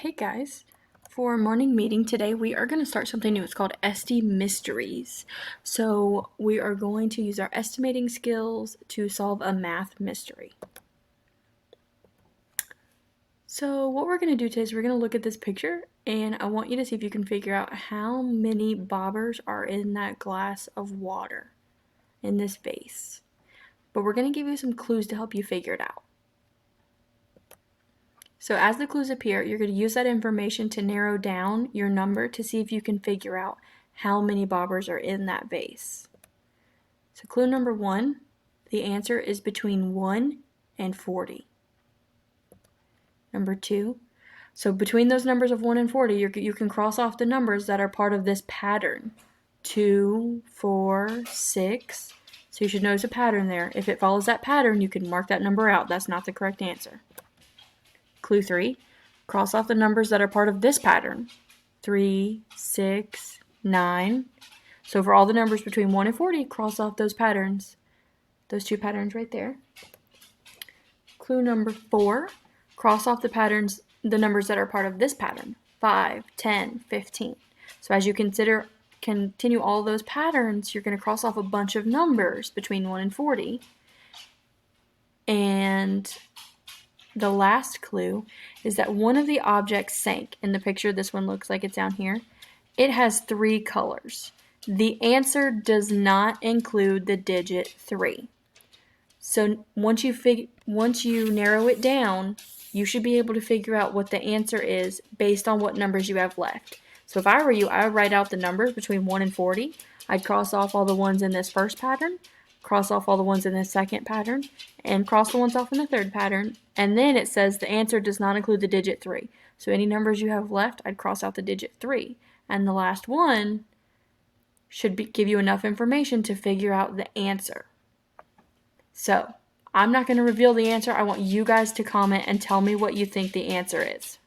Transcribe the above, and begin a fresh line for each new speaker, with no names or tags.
Hey guys, for our morning meeting today, we are going to start something new. It's called SD Mysteries. So we are going to use our estimating skills to solve a math mystery. So what we're going to do today is we're going to look at this picture, and I want you to see if you can figure out how many bobbers are in that glass of water in this vase. But we're going to give you some clues to help you figure it out. So as the clues appear, you're going to use that information to narrow down your number to see if you can figure out how many bobbers are in that vase. So clue number 1, the answer is between 1 and 40. Number 2, so between those numbers of 1 and 40, you can cross off the numbers that are part of this pattern. 2, 4, 6. So you should notice a pattern there. If it follows that pattern, you can mark that number out. That's not the correct answer. Clue 3, cross off the numbers that are part of this pattern. 3, 6, 9. So for all the numbers between 1 and 40, cross off those patterns. Those two patterns right there. Clue number 4, cross off the numbers that are part of this pattern. 5, 10, 15. So as you continue all those patterns, you're going to cross off a bunch of numbers between 1 and 40. And the last clue is that one of the objects sank. In the picture, this one looks like it's down here. It has 3 colors. The answer does not include the digit 3. So once you narrow it down, you should be able to figure out what the answer is based on what numbers you have left. So if I were you, I would write out the numbers between 1 and 40. I'd cross off all the ones in this first pattern, cross off all the ones in the second pattern, and cross the ones off in the third pattern. And then it says the answer does not include the digit 3. So any numbers you have left, I'd cross out the digit 3. And the last one should give you enough information to figure out the answer. So I'm not going to reveal the answer. I want you guys to comment and tell me what you think the answer is.